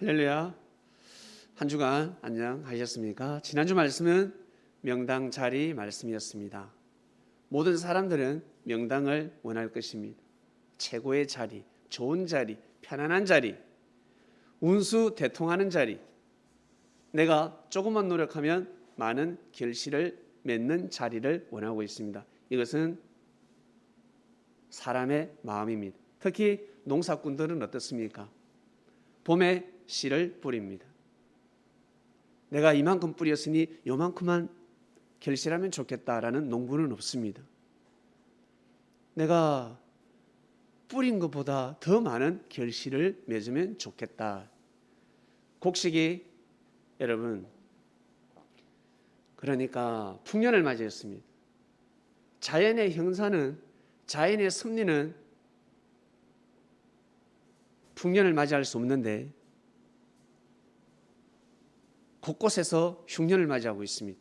할렐루야. 한 주간 안녕하셨습니까? 지난주 말씀은 명당 자리 말씀이었습니다. 모든 사람들은 명당을 원할 것입니다. 최고의 자리, 좋은 자리, 편안한 자리, 운수 대통하는 자리, 내가 조금만 노력하면 많은 결실을 맺는 자리를 원하고 있습니다. 이것은 사람의 마음입니다. 특히 농사꾼들은 어떻습니까? 봄에 씨를 뿌립니다. 내가 이만큼 뿌렸으니 요만큼만 결실하면 좋겠다라는 농부는 없습니다. 내가 뿌린 것보다 더 많은 결실을 맺으면 좋겠다. 곡식이 여러분 그러니까 풍년을 맞이했습니다. 자연의 형사는 자연의 섭리는 풍년을 맞이할 수 없는데 곳곳에서 흉년을 맞이하고 있습니다.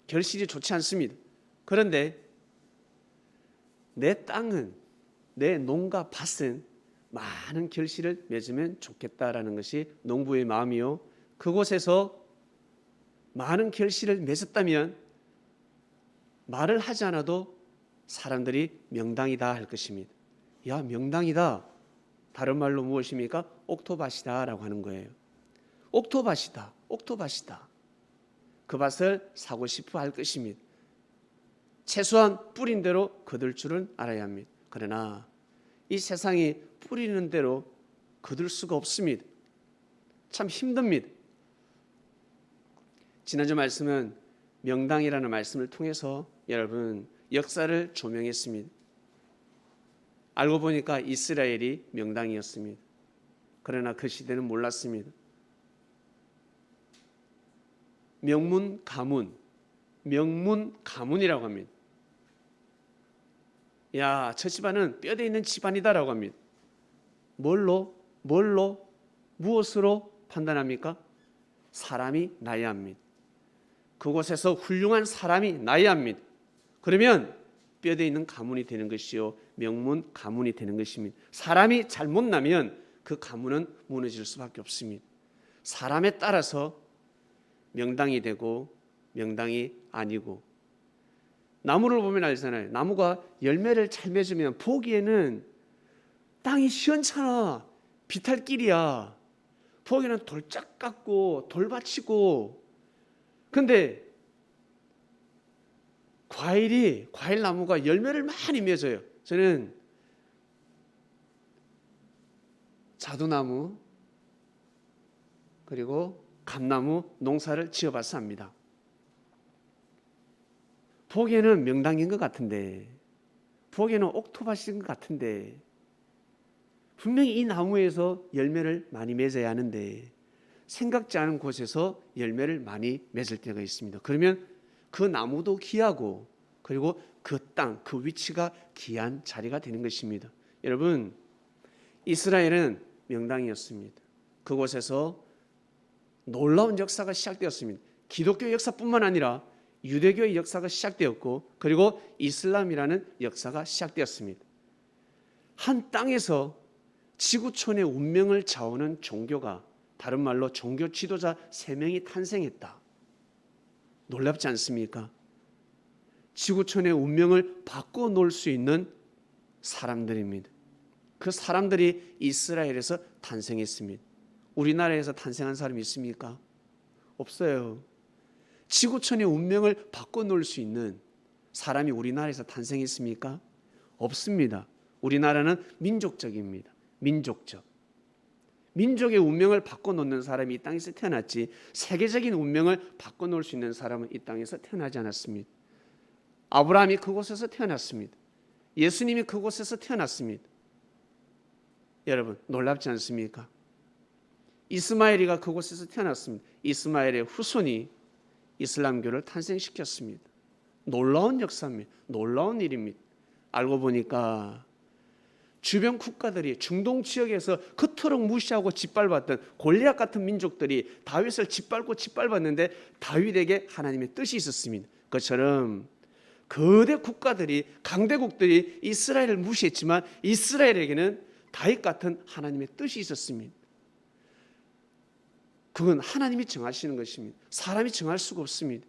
결실이 좋지 않습니다. 그런데 내 땅은, 내 농가 밭은 많은 결실을 맺으면 좋겠다라는 것이 농부의 마음이요. 그곳에서 많은 결실을 맺었다면 말을 하지 않아도 사람들이 명당이다 할 것입니다. 야, 명당이다. 다른 말로 무엇입니까? 옥토밭이다 라고 하는 거예요. 옥토밭이다. 옥토밭이다. 그 밭을 사고 싶어 할 것입니다. 최소한 뿌린 대로 거둘 줄은 알아야 합니다. 그러나 이 세상이 뿌리는 대로 거둘 수가 없습니다. 참 힘듭니다. 지난주 말씀은 명당이라는 말씀을 통해서 여러분 역사를 조명했습니다. 알고 보니까 이스라엘이 명당이었습니다. 그러나 그 시대는 몰랐습니다. 명문 가문이라고 합니다. 야, 저 집안은 뼈대 있는 집안이다라고 합니다. 무엇으로 판단합니까? 사람이 나야 합니다. 그곳에서 훌륭한 사람이 나야 합니다. 그러면 뼈대 있는 가문이 되는 것이요, 명문 가문이 되는 것입니다. 사람이 잘못 나면 그 가문은 무너질 수밖에 없습니다. 사람에 따라서 명당이 되고 명당이 아니고, 나무를 보면 알잖아요. 나무가 열매를 잘 맺으면 보기에는 땅이 시원찮아, 비탈길이야. 보기에는 돌짝 같고 돌밭이고, 근데 과일 나무가 열매를 많이 맺어요. 저는 자두나무 그리고 감나무 농사를 지어봐서 합니다. 보기에는 명당인 것 같은데, 보기에는 옥토밭인 것 같은데, 분명히 이 나무에서 열매를 많이 맺어야 하는데 생각지 않은 곳에서 열매를 많이 맺을 때가 있습니다. 그러면 그 나무도 귀하고, 그리고 그 땅, 그 위치가 귀한 자리가 되는 것입니다. 여러분, 이스라엘은 명당이었습니다. 그곳에서 놀라운 역사가 시작되었습니다. 기독교 역사뿐만 아니라 유대교의 역사가 시작되었고, 그리고 이슬람이라는 역사가 시작되었습니다. 한 땅에서 지구촌의 운명을 좌우하는 종교가, 다른 말로 종교 지도자 3명이 탄생했다. 놀랍지 않습니까? 지구촌의 운명을 바꿔놓을 수 있는 사람들입니다. 그 사람들이 이스라엘에서 탄생했습니다. 우리나라에서 탄생한 사람이 있습니까? 없어요. 지구촌의 운명을 바꿔놓을 수 있는 사람이 우리나라에서 탄생했습니까? 없습니다. 우리나라는 민족적입니다. 민족의 운명을 바꿔놓는 사람이 이 땅에서 태어났지, 세계적인 운명을 바꿔놓을 수 있는 사람은 이 땅에서 태어나지 않았습니다. 아브라함이 그곳에서 태어났습니다. 예수님이 그곳에서 태어났습니다. 여러분, 놀랍지 않습니까? 이스마엘이가 그곳에서 태어났습니다. 이스마엘의 후손이 이슬람교를 탄생시켰습니다. 놀라운 역사입니다. 놀라운 일입니다. 알고 보니까 주변 국가들이 중동 지역에서 그토록 무시하고 짓밟았던 골리앗 같은 민족들이 다윗을 짓밟았는데 다윗에게 하나님의 뜻이 있었습니다. 그것처럼 거대 국가들이, 강대국들이 이스라엘을 무시했지만 이스라엘에게는 다윗 같은 하나님의 뜻이 있었습니다. 그건 하나님이 정하시는 것입니다. 사람이 정할 수가 없습니다.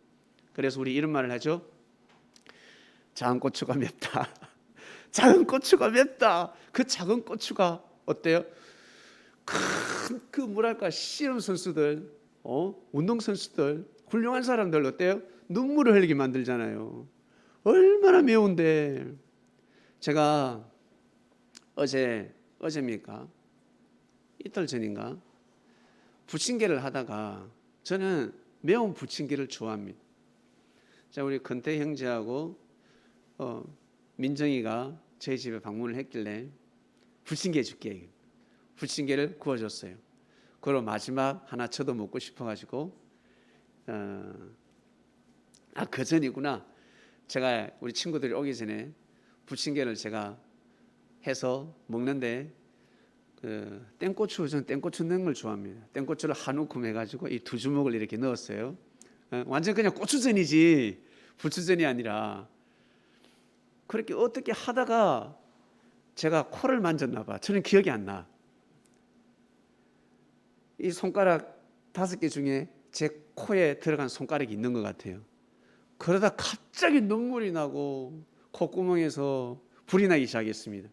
그래서 우리 이런 말을 하죠. 작은 고추가 맵다. 작은 고추가 맵다. 그 작은 고추가 어때요? 큰 그 뭐랄까 씨름 선수들, 운동 선수들, 훌륭한 사람들 어때요? 눈물을 흘리게 만들잖아요. 얼마나 매운데. 제가 어제입니까? 이틀 전인가? 부침개를 하다가 저는 매운 부침개를 좋아합니다. 자, 우리 건태 형제하고 민정이가 저희 집에 방문을 했길래 부침개 줄게. 부침개를 구워줬어요. 그리고 마지막 하나 저도 먹고 싶어가지고 그 전이구나. 제가 우리 친구들이 오기 전에 부침개를 제가 해서 먹는데 저는 땡고추 넣는 걸 좋아합니다. 땡고추를 한 움큼 해가지고 이 두 주먹을 이렇게 넣었어요. 완전 그냥 고추전이지 부추전이 아니라. 그렇게 어떻게 하다가 제가 코를 만졌나 봐. 저는 기억이 안 나. 이 손가락 5개 중에 제 코에 들어간 손가락이 있는 것 같아요. 그러다 갑자기 눈물이 나고 콧구멍에서 불이 나기 시작했습니다.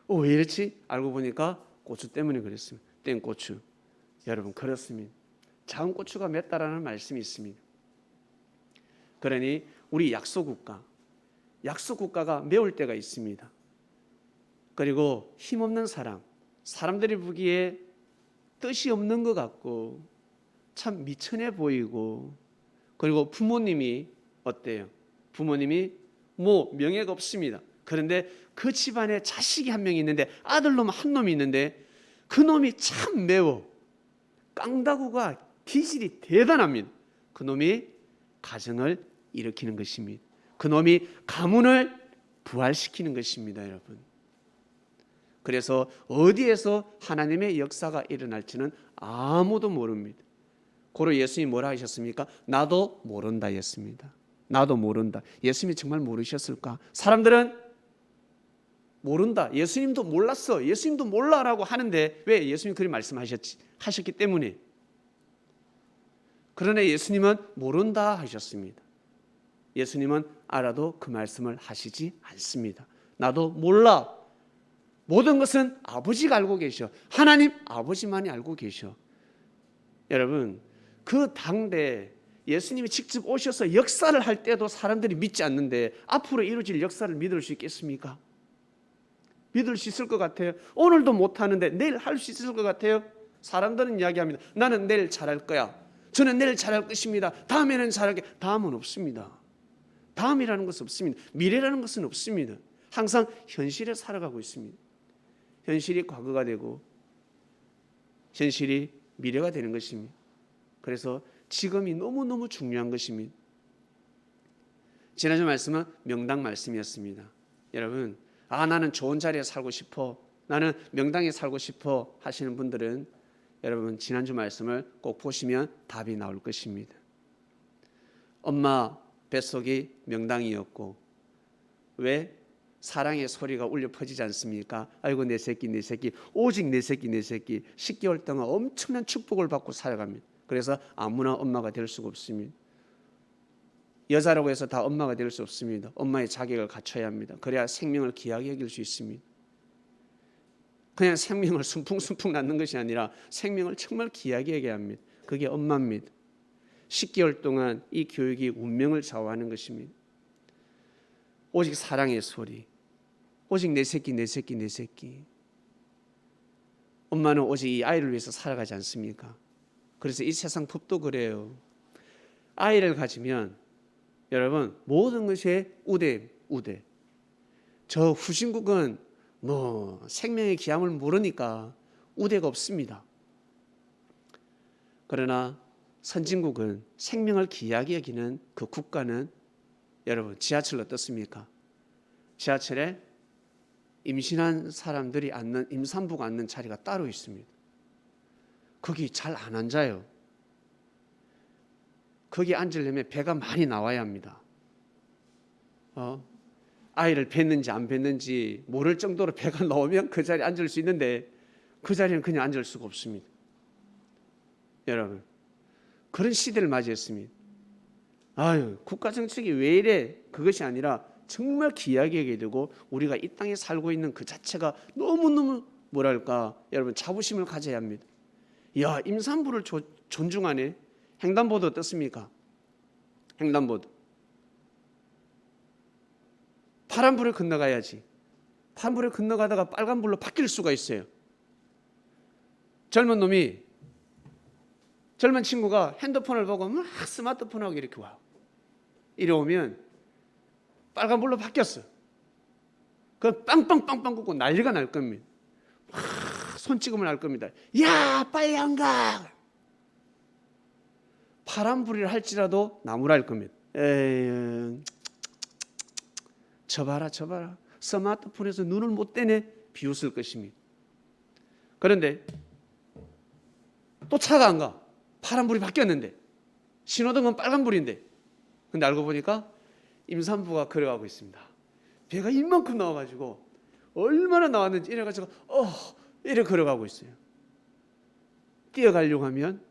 왜 이렇지? 알고 보니까 고추 때문에 그랬습니다. 땡고추. 여러분 그렇습니다. 작은 고추가 맵다라는 말씀이 있습니다. 그러니 우리 약소국가가 매울 때가 있습니다. 그리고 힘없는 사람들이 보기에 뜻이 없는 것 같고 참 미천해 보이고, 그리고 부모님이 어때요? 부모님이 명예가 없습니다. 그런데 그 집안에 자식이 한 명이 있는데, 아들놈 한 놈이 있는데 그 놈이 참 매워. 깡다구가 기질이 대단합니다. 그 놈이 가정을 일으키는 것입니다. 그 놈이 가문을 부활시키는 것입니다, 여러분. 그래서 어디에서 하나님의 역사가 일어날지는 아무도 모릅니다. 고로 예수님이 뭐라 하셨습니까? 나도 모른다 했습니다. 나도 모른다. 예수님이 정말 모르셨을까? 사람들은 모른다. 예수님도 몰랐어. 예수님도 몰라라고 하는데 왜? 예수님이 그렇게 하셨기 때문에. 그러나 예수님은 모른다 하셨습니다. 예수님은 알아도 그 말씀을 하시지 않습니다. 나도 몰라. 모든 것은 아버지가 알고 계셔. 하나님 아버지만이 알고 계셔. 여러분, 그 당대 예수님이 직접 오셔서 역사를 할 때도 사람들이 믿지 않는데 앞으로 이루어질 역사를 믿을 수 있겠습니까? 믿을 수 있을 것 같아요? 오늘도 못하는데 내일 할 수 있을 것 같아요? 사람들은 이야기합니다. 나는 내일 잘할 거야. 저는 내일 잘할 것입니다. 다음에는 잘할게. 다음은 없습니다. 다음이라는 것은 없습니다. 미래라는 것은 없습니다. 항상 현실에 살아가고 있습니다. 현실이 과거가 되고 현실이 미래가 되는 것입니다. 그래서 지금이 너무너무 중요한 것입니다. 지난주 말씀은 명당 말씀이었습니다. 여러분, 나는 좋은 자리에 살고 싶어, 나는 명당에 살고 싶어 하시는 분들은 여러분 지난주 말씀을 꼭 보시면 답이 나올 것입니다. 엄마 뱃속이 명당이었고 왜? 사랑의 소리가 울려 퍼지지 않습니까? 아이고 내 새끼 내 새끼, 오직 내 새끼 내 새끼. 10개월 동안 엄청난 축복을 받고 살아갑니다. 그래서 아무나 엄마가 될 수가 없습니다. 여자라고 해서 다 엄마가 될 수 없습니다. 엄마의 자격을 갖춰야 합니다. 그래야 생명을 귀하게 여길 수 있습니다. 그냥 생명을 순풍순풍 낳는 것이 아니라 생명을 정말 귀하게 여겨야 합니다. 그게 엄마입니다. 10개월 동안 이 교육이 운명을 좌우하는 것입니다. 오직 사랑의 소리, 오직 내 새끼 내 새끼 내 새끼. 엄마는 오직 이 아이를 위해서 살아가지 않습니까? 그래서 이 세상 법도 그래요. 아이를 가지면 여러분 모든 것이 우대. 저 후진국은 생명의 귀함을 모르니까 우대가 없습니다. 그러나 선진국은 생명을 귀하게 여기는 그 국가는 여러분 지하철 어떻습니까? 지하철에 임신한 사람들이 앉는, 임산부가 앉는 자리가 따로 있습니다. 거기 잘 안 앉아요. 거기 앉으려면 배가 많이 나와야 합니다. 아이를 뱄는지 안 뱄는지 모를 정도로 배가 나오면 그 자리에 앉을 수 있는데 그 자리는 그냥 앉을 수가 없습니다. 여러분, 그런 시대를 맞이했습니다. 아유, 국가 정책이 왜 이래? 그것이 아니라 정말 귀하게 여겨야 되고 우리가 이 땅에 살고 있는 그 자체가 너무너무 뭐랄까 여러분 자부심을 가져야 합니다. 야, 임산부를 존중하네. 횡단보도 어떻습니까? 횡단보도 파란불을 건너가야지. 파란불을 건너가다가 빨간불로 바뀔 수가 있어요. 젊은 친구가 핸드폰을 보고 막 스마트폰하고 이렇게 와. 이리 오면 빨간불로 바뀌었어. 그 빵빵빵빵 꽂고 난리가 날 겁니다. 막 손찌검을 할 겁니다. 야, 빨리 안 가. 파란불이라 할지라도 나무랄 겁니다. 에이, 저 봐라. 스마트폰에서 눈을 못 떼네. 비웃을 것입니다. 그런데 또 차가 안 가. 파란불이 바뀌었는데 신호등은 빨간불인데 근데 알고 보니까 임산부가 걸어가고 있습니다. 배가 이만큼 나와가지고 얼마나 나왔는지 이래가지고 이래 걸어가고 있어요. 뛰어가려고 하면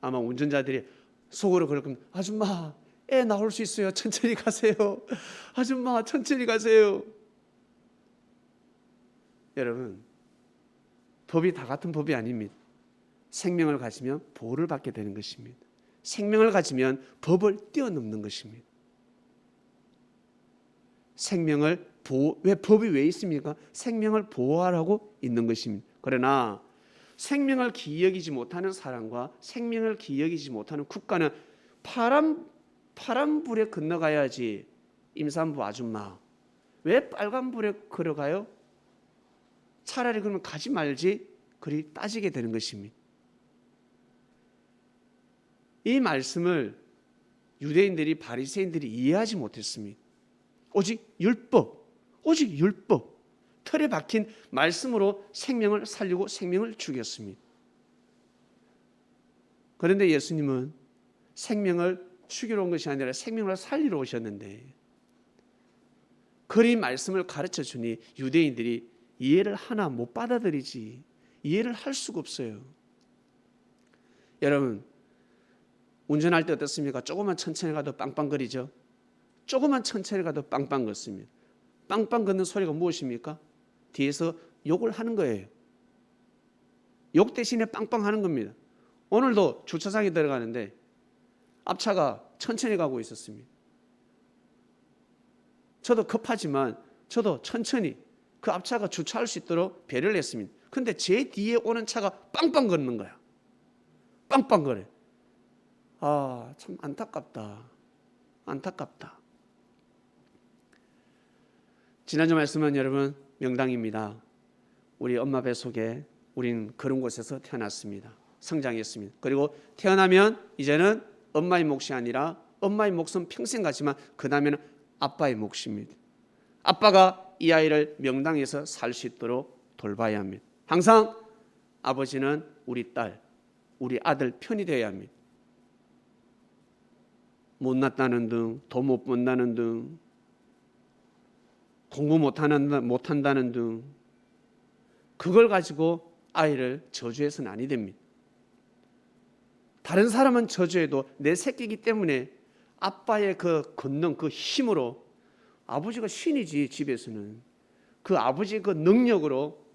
아마 운전자들이 속으로 그럴 겁니다. 아줌마, 애 나올 수 있어요. 천천히 가세요. 아줌마, 천천히 가세요. 여러분, 법이 다 같은 법이 아닙니다. 생명을 가지면 보호를 받게 되는 것입니다. 생명을 가지면 법을 뛰어넘는 것입니다. 법이 왜 있습니까? 생명을 보호하라고 있는 것입니다. 그러나 생명을 기여기지 못하는 사람과 생명을 기여기지 못하는 국가는 파란불에 건너가야지. 임산부 아줌마, 왜 빨간불에 걸어가요? 차라리 그러면 가지 말지. 그리 따지게 되는 것입니다. 이 말씀을 유대인들이 바리새인들이 이해하지 못했습니다. 오직 율법, 틀에 박힌 말씀으로 생명을 살리고 생명을 죽였습니다. 그런데 예수님은 생명을 죽이러 온 것이 아니라 생명을 살리러 오셨는데 그리 말씀을 가르쳐 주니 유대인들이 이해를 하나 못 받아들이지. 이해를 할 수가 없어요. 여러분, 운전할 때 어떻습니까? 조금만 천천히 가도 빵빵거리죠. 조금만 천천히 가도 빵빵 걷습니다. 빵빵 걷는 소리가 무엇입니까? 뒤에서 욕을 하는 거예요. 욕 대신에 빵빵 하는 겁니다. 오늘도 주차장에 들어가는데 앞차가 천천히 가고 있었습니다. 저도 급하지만 저도 천천히 그 앞차가 주차할 수 있도록 배려를 했습니다. 근데 제 뒤에 오는 차가 빵빵 걷는 거야. 빵빵 거려. 아, 참 안타깝다. 지난주 말씀은 여러분 명당입니다. 우리 엄마 뱃속에 우린 그런 곳에서 태어났습니다. 성장했습니다. 그리고 태어나면 이제는 엄마의 몫이 아니라 엄마의 몫은 평생 가지만 그 다음에는 아빠의 몫입니다. 아빠가 이 아이를 명당에서 살 수 있도록 돌봐야 합니다. 항상 아버지는 우리 딸, 우리 아들 편이 되어야 합니다. 못났다는 등, 돈 못 번다는 등, 공부 못한다는 등 그걸 가지고 아이를 저주해서는 아니 됩니다. 다른 사람은 저주해도 내 새끼이기 때문에 아빠의 그 권능, 그 힘으로 아버지가 신이지 집에서는 그 아버지의 그 능력으로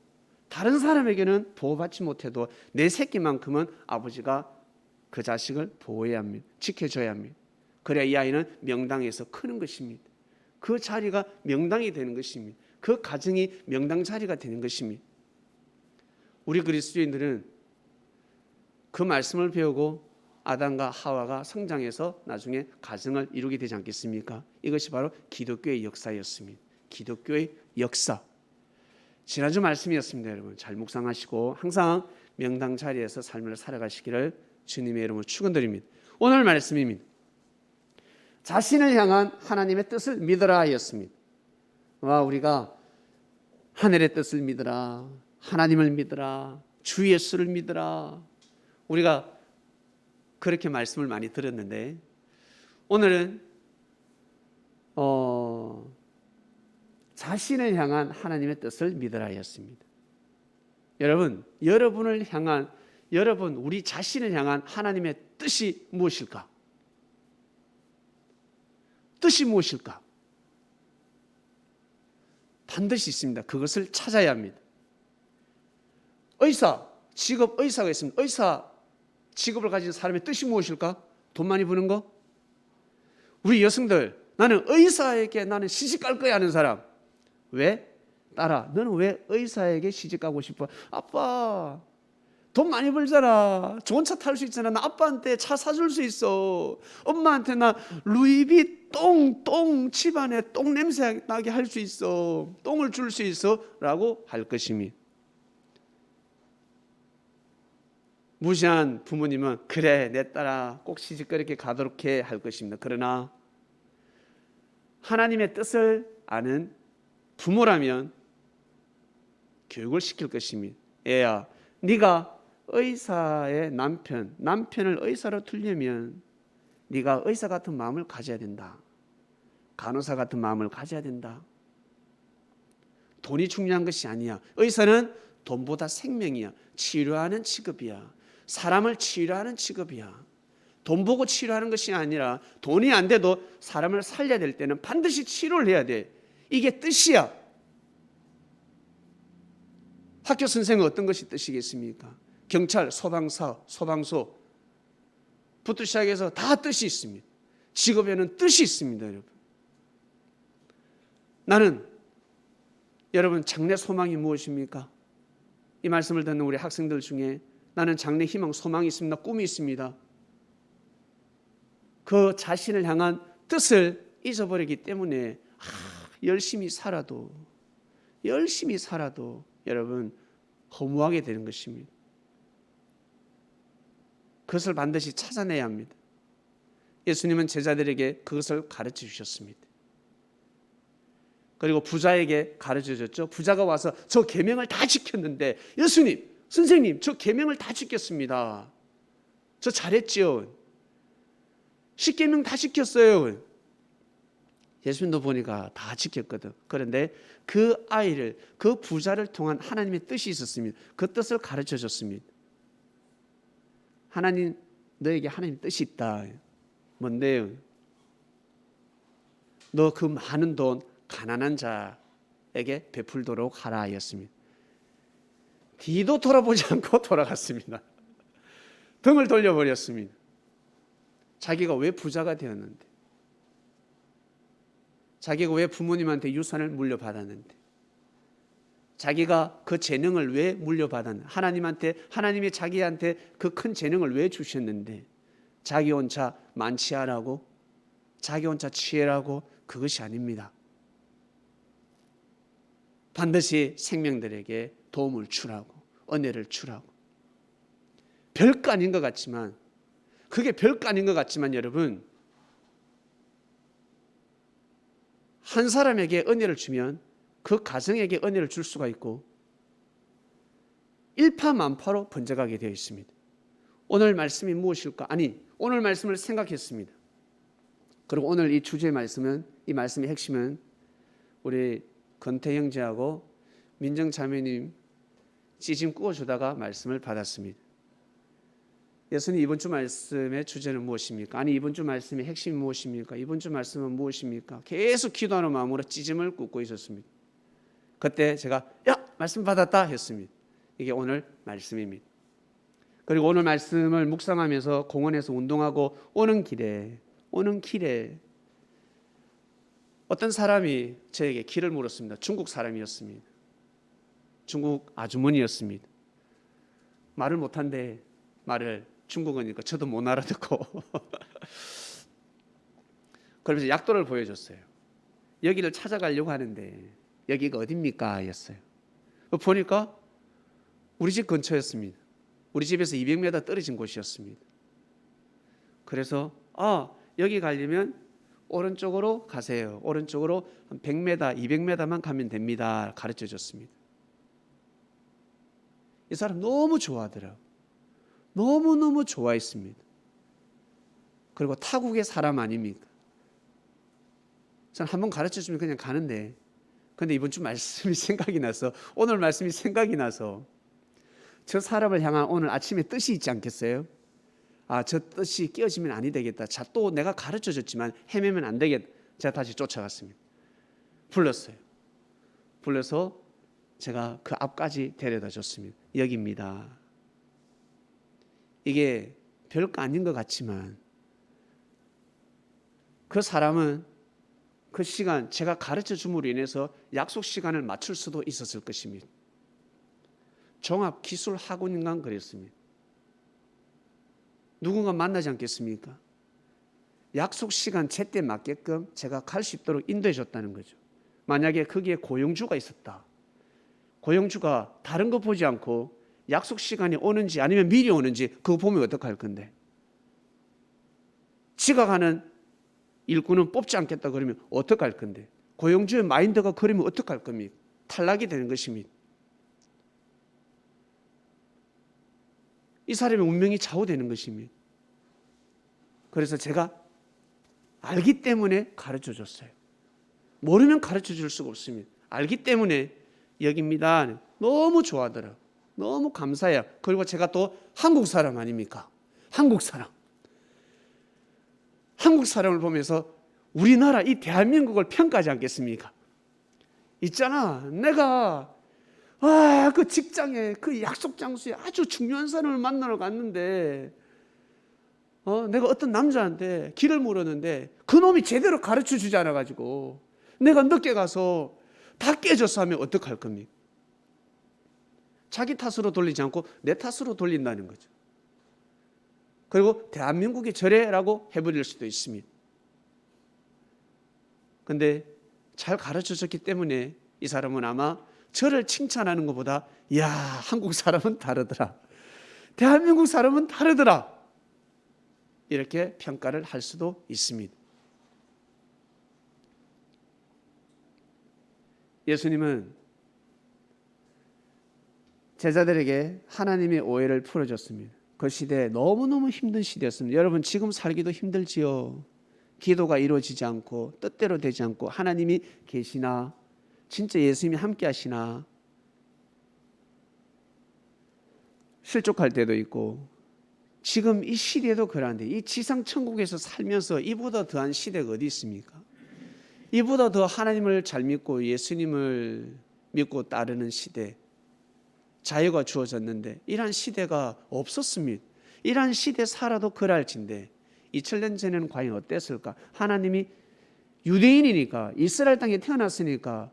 다른 사람에게는 보호받지 못해도 내 새끼만큼은 아버지가 그 자식을 보호해야 합니다. 지켜줘야 합니다. 그래야 이 아이는 명당에서 크는 것입니다. 그 자리가 명당이 되는 것입니다. 그 가정이 명당 자리가 되는 것입니다. 우리 그리스도인들은 그 말씀을 배우고 아담과 하와가 성장해서 나중에 가정을 이루게 되지 않겠습니까? 이것이 바로 기독교의 역사였습니다. 기독교의 역사. 지난주 말씀이었습니다. 여러분 잘 묵상하시고 항상 명당 자리에서 삶을 살아가시기를 주님의 이름으로 축원드립니다. 오늘 말씀입니다. 자신을 향한 하나님의 뜻을 믿으라 하였습니다. 우리가 하늘의 뜻을 믿으라, 하나님을 믿으라, 주 예수를 믿으라. 우리가 그렇게 말씀을 많이 들었는데 오늘은 자신을 향한 하나님의 뜻을 믿으라 하였습니다. 여러분, 여러분을 향한 여러분, 우리 자신을 향한 하나님의 뜻이 무엇일까? 뜻이 무엇일까? 반드시 있습니다. 그것을 찾아야 합니다. 의사, 직업 의사가 있습니다. 의사 직업을 가진 사람의 뜻이 무엇일까? 돈 많이 버는 거? 우리 여성들, 나는 의사에게 나는 시집갈 거야 하는 사람. 왜? 딸아, 너는 왜 의사에게 시집가고 싶어? 아빠, 돈 많이 벌잖아. 좋은 차 탈 수 있잖아. 나 아빠한테 차 사줄 수 있어. 엄마한테 나 루이비 똥 집안에 똥 냄새 나게 할 수 있어. 똥을 줄 수 있어. 라고 할 것입니다. 무시한 부모님은 그래, 내 딸아 꼭 시집거리게 가도록 해 할 것입니다. 그러나 하나님의 뜻을 아는 부모라면 교육을 시킬 것입니다. 애야, 네가 의사의 남편을 의사로 두려면 네가 의사 같은 마음을 가져야 된다. 간호사 같은 마음을 가져야 된다. 돈이 중요한 것이 아니야. 의사는 돈보다 생명이야. 치료하는 직업이야. 사람을 치료하는 직업이야. 돈 보고 치료하는 것이 아니라 돈이 안 돼도 사람을 살려야 될 때는 반드시 치료를 해야 돼. 이게 뜻이야. 학교 선생은 어떤 것이 뜻이겠습니까? 경찰, 소방사, 소방소 부터 시작해서 다 뜻이 있습니다. 직업에는 뜻이 있습니다, 여러분. 나는 여러분 장래 소망이 무엇입니까? 이 말씀을 듣는 우리 학생들 중에 나는 장래 희망, 소망이 있습니다. 꿈이 있습니다. 그 자신을 향한 뜻을 잊어버리기 때문에 열심히 살아도 여러분 허무하게 되는 것입니다. 그것을 반드시 찾아내야 합니다. 예수님은 제자들에게 그것을 가르쳐 주셨습니다. 그리고 부자에게 가르쳐 줬죠. 부자가 와서 저 계명을 다 지켰는데, 예수님, 선생님, 저 계명을 다 지켰습니다. 저 잘했죠. 10계명 다 지켰어요. 예수님도 보니까 다 지켰거든. 그런데 그 아이를, 그 부자를 통한 하나님의 뜻이 있었습니다. 그 뜻을 가르쳐 줬습니다. 하나님, 너에게 하나님의 뜻이 있다. 뭔데요? 너 그 많은 돈 가난한 자에게 베풀도록 하라 하였습니다. 뒤도 돌아보지 않고 돌아갔습니다. 등을 돌려버렸습니다. 자기가 왜 부자가 되었는데, 자기가 왜 부모님한테 유산을 물려받았는데, 자기가 그 재능을 왜 물려받았는데, 하나님이 자기한테 그 큰 재능을 왜 주셨는데, 자기 혼자 만취하라고, 자기 혼자 취해라고, 그것이 아닙니다. 반드시 생명들에게 도움을 주라고, 은혜를 주라고. 별거 아닌 것 같지만, 그게 별거 아닌 것 같지만 여러분, 한 사람에게 은혜를 주면 그 가정에게 은혜를 줄 수가 있고 일파만파로 번져가게 되어 있습니다. 오늘 말씀이 무엇일까? 오늘 말씀을 생각했습니다. 그리고 오늘 이 주제의 말씀은, 이 말씀의 핵심은 우리 건태 형제하고 민정 자매님 찌짐 구워주다가 말씀을 받았습니다. 예수님, 이번 주 말씀의 주제는 무엇입니까? 이번 주 말씀의 핵심이 무엇입니까? 이번 주 말씀은 무엇입니까? 계속 기도하는 마음으로 찌짐을 굽고 있었습니다. 그때 제가 말씀 받았다 했습니다. 이게 오늘 말씀입니다. 그리고 오늘 말씀을 묵상하면서 공원에서 운동하고 오는 길에 어떤 사람이 저에게 길을 물었습니다. 중국 사람이었습니다. 중국 아주머니였습니다. 말을 못한데 중국어니까 저도 못 알아듣고 그러면서 약도를 보여줬어요. 여기를 찾아가려고 하는데 여기가 어딥니까? 였어요. 보니까 우리 집 근처였습니다. 우리 집에서 200m 떨어진 곳이었습니다. 그래서 여기 가려면 오른쪽으로 가세요. 오른쪽으로 한 100m, 200m만 가면 됩니다. 가르쳐 줬습니다. 이 사람 너무 좋아하더라고요. 너무너무 좋아했습니다. 그리고 타국의 사람 아닙니까? 저는 한번 가르쳐주면 그냥 가는데, 근데 이번 주 말씀이 생각이 나서, 오늘 말씀이 생각이 나서 저 사람을 향한 오늘 아침에 뜻이 있지 않겠어요? 아, 저 뜻이 끼어지면 아니 되겠다. 자, 또 내가 가르쳐줬지만 헤매면 안 되겠다. 제가 다시 쫓아갔습니다. 불렀어요. 불러서 제가 그 앞까지 데려다 줬습니다. 여기입니다. 이게 별거 아닌 것 같지만 그 사람은 그 시간 제가 가르쳐 줌으로 인해서 약속 시간을 맞출 수도 있었을 것입니다. 종합기술학원인간 그랬습니다. 누군가 만나지 않겠습니까? 약속 시간 제때 맞게끔 제가 갈 수 있도록 인도해 줬다는 거죠. 만약에 거기에 고용주가 있었다. 고용주가 다른 거 보지 않고 약속 시간이 오는지 아니면 미리 오는지 그거 보면 어떡할 건데. 지각하는 일꾼은 뽑지 않겠다 그러면 어떡할 건데. 고용주의 마인드가 그러면 어떡할 겁니까? 탈락이 되는 것입니다. 이 사람의 운명이 좌우되는 것입니다. 그래서 제가 알기 때문에 가르쳐 줬어요. 모르면 가르쳐 줄 수가 없습니다. 알기 때문에 여기입니다. 너무 좋아하더라고요. 너무 감사해요. 그리고 제가 또 한국 사람 아닙니까? 한국 사람. 한국 사람을 보면서 우리나라 이 대한민국을 평가하지 않겠습니까? 있잖아. 내가 그 직장에 그 약속 장소에 아주 중요한 사람을 만나러 갔는데 내가 어떤 남자한테 길을 물었는데 그놈이 제대로 가르쳐 주지 않아 가지고 내가 늦게 가서 다 깨졌어 하면 어떡할 겁니까? 자기 탓으로 돌리지 않고 내 탓으로 돌린다는 거죠. 그리고 대한민국이 저래라고 해버릴 수도 있습니다. 그런데 잘 가르쳐줬기 때문에 이 사람은 아마 저를 칭찬하는 것보다 야, 한국 사람은 다르더라. 대한민국 사람은 다르더라. 이렇게 평가를 할 수도 있습니다. 예수님은 제자들에게 하나님의 오해를 풀어줬습니다. 그 시대 너무너무 힘든 시대였습니다. 여러분 지금 살기도 힘들지요. 기도가 이루어지지 않고 뜻대로 되지 않고 하나님이 계시나 진짜 예수님이 함께 하시나 실족할 때도 있고 지금 이 시대도 그런데 이 지상 천국에서 살면서 이보다 더한 시대가 어디 있습니까? 이보다 더 하나님을 잘 믿고 예수님을 믿고 따르는 시대 자유가 주어졌는데 이러한 시대가 없었습니다. 이러한 시대 살아도 그랄진데 2000년 전에는 과연 어땠을까? 하나님이 유대인이니까 이스라엘 땅에 태어났으니까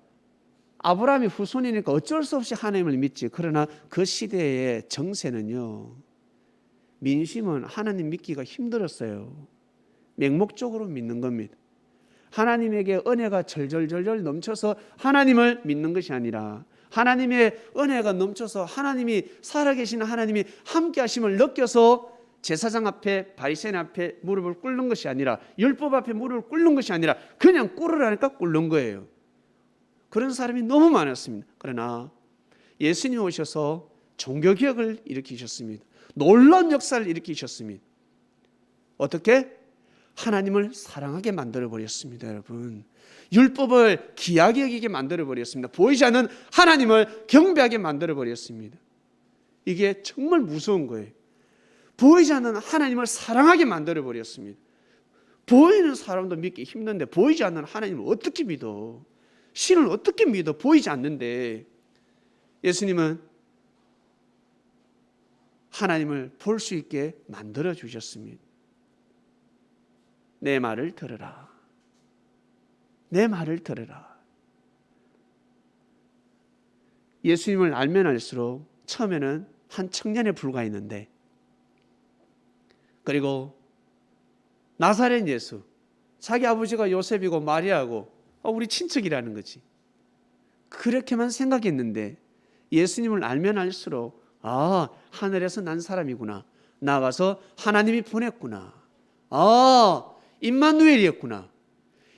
아브라함의 후손이니까 어쩔 수 없이 하나님을 믿지. 그러나 그 시대의 정세는요. 민심은 하나님 믿기가 힘들었어요. 맹목적으로 믿는 겁니다. 하나님에게 은혜가 절절절절 넘쳐서 하나님을 믿는 것이 아니라 하나님의 은혜가 넘쳐서 하나님이 살아계신 하나님이 함께 하심을 느껴서 제사장 앞에 바리새인 앞에 무릎을 꿇는 것이 아니라 율법 앞에 무릎을 꿇는 것이 아니라 그냥 꿇으라니까 꿇는 거예요. 그런 사람이 너무 많았습니다. 그러나 예수님 오셔서 종교개혁을 일으키셨습니다. 놀라운 역사를 일으키셨습니다. 어떻게? 하나님을 사랑하게 만들어버렸습니다. 여러분 율법을 귀하게 여기게 만들어버렸습니다. 보이지 않는 하나님을 경배하게 만들어버렸습니다. 이게 정말 무서운 거예요. 보이지 않는 하나님을 사랑하게 만들어버렸습니다. 보이는 사람도 믿기 힘든데 보이지 않는 하나님을 어떻게 믿어? 신을 어떻게 믿어? 보이지 않는데. 예수님은 하나님을 볼 수 있게 만들어 주셨습니다. 내 말을 들으라. 내 말을 들으라. 예수님을 알면 알수록 처음에는 한 청년에 불과했는데 그리고 나사렛 예수 자기 아버지가 요셉이고 마리아고 우리 친척이라는 거지. 그렇게만 생각했는데 예수님을 알면 알수록 하늘에서 난 사람이구나. 나가서 하나님이 보냈구나. 임마누엘이었구나.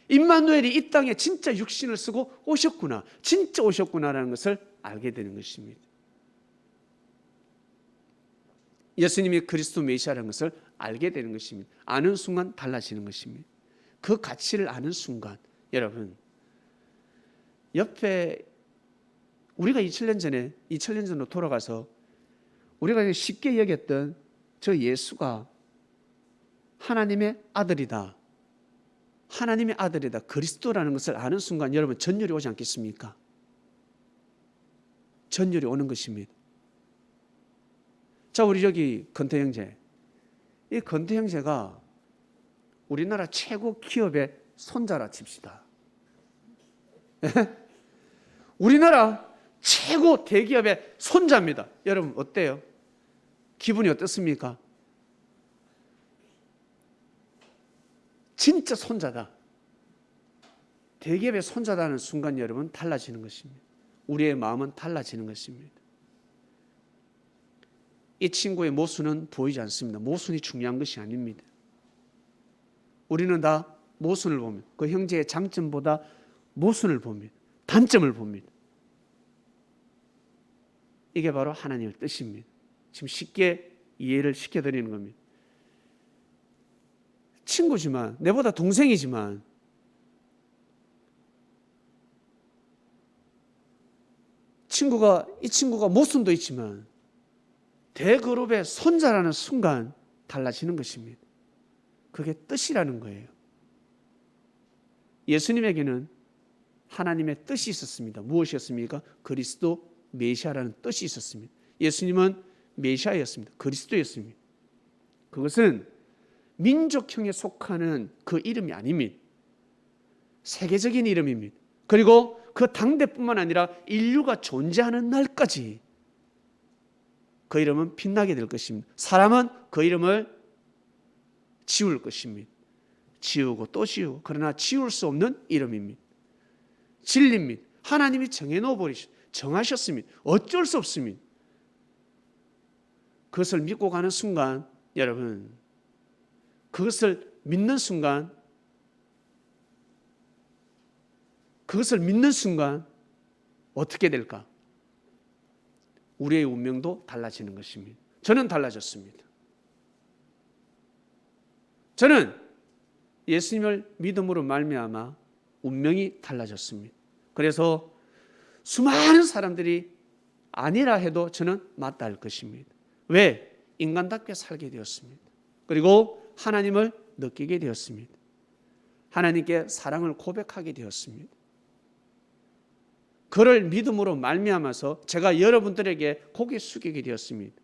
임마누엘이 이 땅에 진짜 육신을 쓰고 오셨구나. 진짜 오셨구나라는 것을 알게 되는 것입니다. 예수님이 그리스도 메시아라는 것을 알게 되는 것입니다. 아는 순간 달라지는 것입니다. 그 가치를 아는 순간 여러분 옆에 우리가 2000년 전으로 돌아가서 우리가 쉽게 여겼던 저 예수가 하나님의 아들이다, 하나님의 아들이다, 그리스도라는 것을 아는 순간 여러분 전율이 오지 않겠습니까? 전율이 오는 것입니다. 자, 우리 여기 건태 형제, 이 건태 형제가 우리나라 최고 기업의 손자라 칩시다. 우리나라 최고 대기업의 손자입니다. 여러분 어때요? 기분이 어떻습니까? 진짜 손자다. 대기업의 손자다는 순간 여러분 달라지는 것입니다. 우리의 마음은 달라지는 것입니다. 이 친구의 모순은 보이지 않습니다. 모순이 중요한 것이 아닙니다. 우리는 다 모순을 봅니다. 그 형제의 장점보다 모순을 봅니다. 단점을 봅니다. 이게 바로 하나님의 뜻입니다. 지금 쉽게 이해를 시켜드리는 겁니다. 친구지만, 내보다 동생이지만 이 친구가 모순도 있지만 대그룹의 손자라는 순간 달라지는 것입니다. 그게 뜻이라는 거예요. 예수님에게는 하나님의 뜻이 있었습니다. 무엇이었습니까? 그리스도 메시아라는 뜻이 있었습니다. 예수님은 메시아였습니다. 그리스도였습니다. 그것은 민족형에 속하는 그 이름이 아닙니다. 세계적인 이름입니다. 그리고 그 당대뿐만 아니라 인류가 존재하는 날까지 그 이름은 빛나게 될 것입니다. 사람은 그 이름을 지울 것입니다. 지우고 또 지우고, 그러나 지울 수 없는 이름입니다. 진리입니다. 하나님이 정하셨습니다. 어쩔 수 없습니다. 그것을 믿고 가는 순간, 여러분, 그것을 믿는 순간 어떻게 될까? 우리의 운명도 달라지는 것입니다. 저는 달라졌습니다. 저는 예수님을 믿음으로 말미암아 운명이 달라졌습니다. 그래서 수많은 사람들이 아니라 해도 저는 맞다 할 것입니다. 왜? 인간답게 살게 되었습니다. 그리고 하나님을 느끼게 되었습니다. 하나님께 사랑을 고백하게 되었습니다. 그를 믿음으로 말미암아서 제가 여러분들에게 고개 숙이게 되었습니다.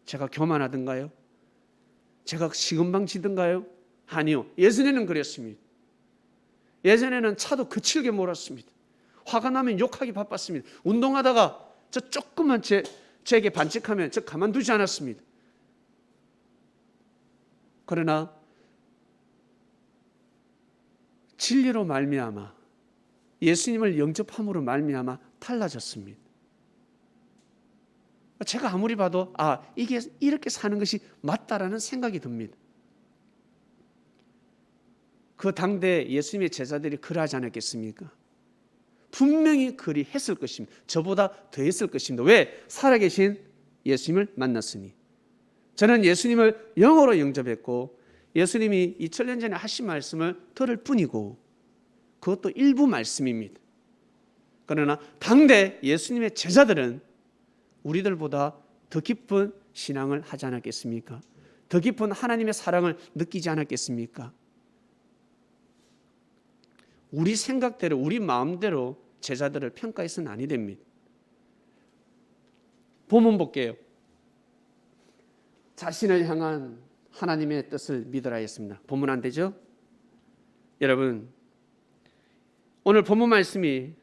제가 교만하던가요? 제가 시금방지던가요? 아니요. 예전에는 그랬습니다. 예전에는 차도 거칠게 몰았습니다. 화가 나면 욕하기 바빴습니다. 운동하다가 저 조금만 제게 반칙하면 저 가만두지 않았습니다. 그러나 진리로 말미암아, 예수님을 영접함으로 말미암아 달라졌습니다. 제가 아무리 봐도 이게 이렇게 사는 것이 맞다라는 생각이 듭니다. 그 당대 예수님의 제자들이 그러하지 않았겠습니까? 분명히 그리 했을 것입니다. 저보다 더 했을 것입니다. 왜? 살아계신 예수님을 만났으니. 저는 예수님을 영으로 영접했고 예수님이 2000년 전에 하신 말씀을 들을 뿐이고 그것도 일부 말씀입니다. 그러나 당대 예수님의 제자들은 우리들보다 더 깊은 신앙을 하지 않았겠습니까? 더 깊은 하나님의 사랑을 느끼지 않았겠습니까? 우리 생각대로, 우리 마음대로 제자들을 평가해서는 아니 됩니다. 본문 볼게요. 자신을 향한 하나님의 뜻을 믿으라 했습니다. 본문 안 되죠? 여러분, 오늘 본문 말씀이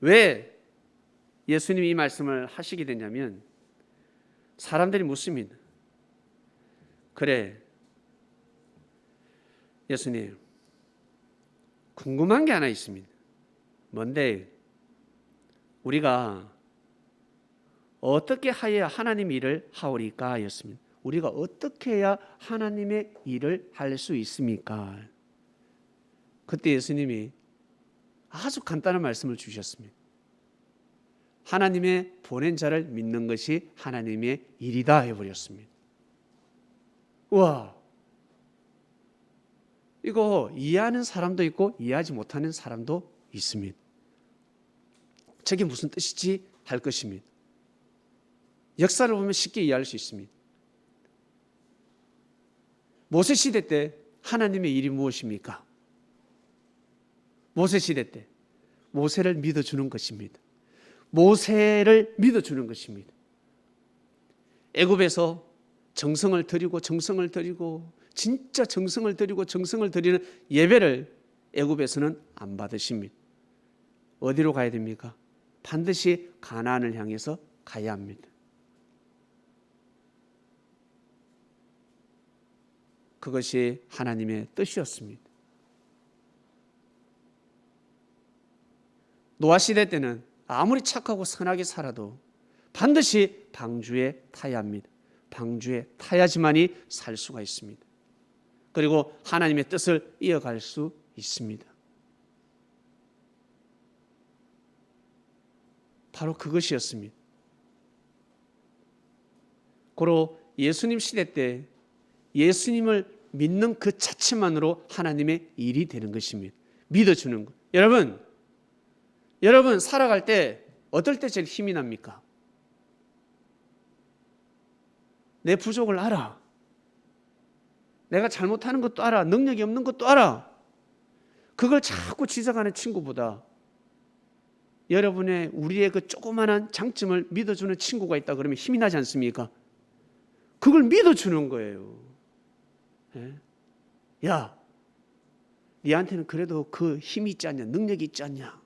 왜 예수님이 이 말씀을 하시게 되냐면 사람들이 묻습니다. 그래, 예수님, 궁금한 게 하나 있습니다. 뭔데? 우리가 어떻게 하여야 하나님 일을 하오리까? 였습니다. 우리가 어떻게 해야 하나님의 일을 할 수 있습니까? 그때 예수님이 아주 간단한 말씀을 주셨습니다. 하나님의 보낸 자를 믿는 것이 하나님의 일이다 해버렸습니다. 와, 이거 이해하는 사람도 있고 이해하지 못하는 사람도 있습니다. 저게 무슨 뜻이지 할 것입니다. 역사를 보면 쉽게 이해할 수 있습니다. 모세 시대 때 하나님의 일이 무엇입니까? 모세 시대 때 모세를 믿어주는 것입니다. 모세를 믿어주는 것입니다. 애굽에서 정성을 들이고 진짜 정성을 드리는 예배를 애굽에서는 안 받으십니다. 어디로 가야 됩니까? 반드시 가나안을 향해서 가야 합니다. 그것이 하나님의 뜻이었습니다. 노아 시대 때는 아무리 착하고 선하게 살아도 반드시 방주에 타야 합니다. 방주에 타야지만이 살 수가 있습니다. 그리고 하나님의 뜻을 이어갈 수 있습니다. 바로 그것이었습니다. 고로 예수님 시대 때 예수님을 믿는 그 자체만으로 하나님의 일이 되는 것입니다. 믿어주는 것. 여러분 살아갈 때 어떨 때 제일 힘이 납니까? 내 부족을 알아. 내가 잘못하는 것도 알아. 능력이 없는 것도 알아. 그걸 자꾸 지적하는 친구보다 우리의 그 조그마한 장점을 믿어주는 친구가 있다 그러면 힘이 나지 않습니까? 그걸 믿어주는 거예요. 야, 니한테는 그래도 그 힘이 있지 않냐? 능력이 있지 않냐?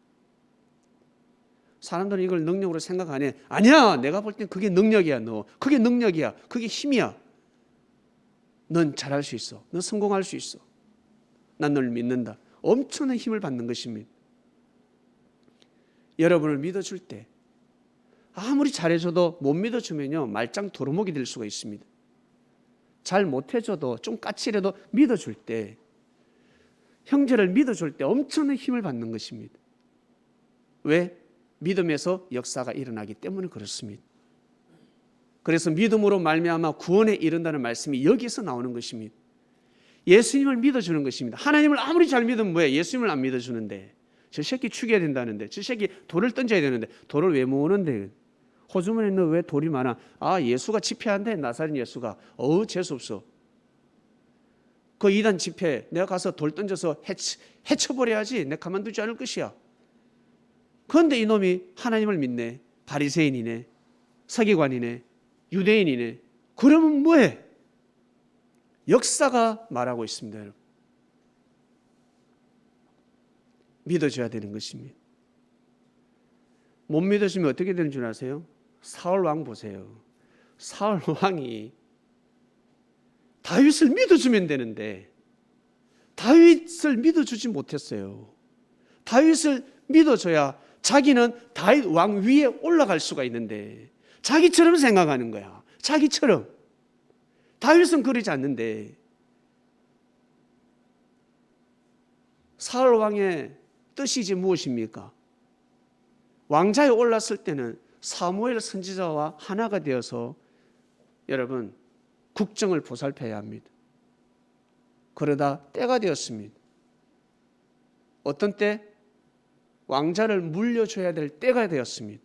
사람들은 이걸 능력으로 생각 안 해. 아니야, 내가 볼 땐 그게 능력이야. 너 그게 능력이야. 그게 힘이야. 넌 잘할 수 있어. 넌 성공할 수 있어. 난 널 믿는다. 엄청난 힘을 받는 것입니다. 여러분을 믿어줄 때 아무리 잘해줘도 못 믿어주면요 말짱 도루묵이 될 수가 있습니다. 잘 못해줘도 좀 까칠해도 믿어줄 때, 형제를 믿어줄 때 엄청난 힘을 받는 것입니다. 왜? 믿음에서 역사가 일어나기 때문에 그렇습니다. 그래서 믿음으로 말미암아 구원에 이른다는 말씀이 여기서 나오는 것입니다. 예수님을 믿어주는 것입니다. 하나님을 아무리 잘 믿으면 뭐예요? 예수님을 안 믿어주는데, 저 새끼 죽여야 된다는데, 저 새끼 돌을 던져야 되는데, 돌을 왜 모으는데? 호주머니는 왜 돌이 많아? 아, 예수가 집회한대. 나사렛 예수가. 재수없어. 그 이단 집회 내가 가서 돌 던져서 해쳐버려야지. 내가 가만두지 않을 것이야. 그런데 이놈이 하나님을 믿네. 바리새인이네. 서기관이네. 유대인이네. 그러면 뭐해? 역사가 말하고 있습니다. 여러분. 믿어줘야 되는 것입니다. 못 믿어주면 어떻게 되는 줄 아세요? 사울 왕 보세요. 사울 왕이 다윗을 믿어주면 되는데 다윗을 믿어주지 못했어요. 다윗을 믿어줘야 자기는 다윗 왕 위에 올라갈 수가 있는데 자기처럼 생각하는 거야. 자기처럼. 다윗은 그러지 않는데 사울 왕의 뜻이 이제 무엇입니까? 왕자에 올랐을 때는 사무엘 선지자와 하나가 되어서 여러분 국정을 보살펴야 합니다. 그러다 때가 되었습니다. 어떤 때? 왕자를 물려줘야 될 때가 되었습니다.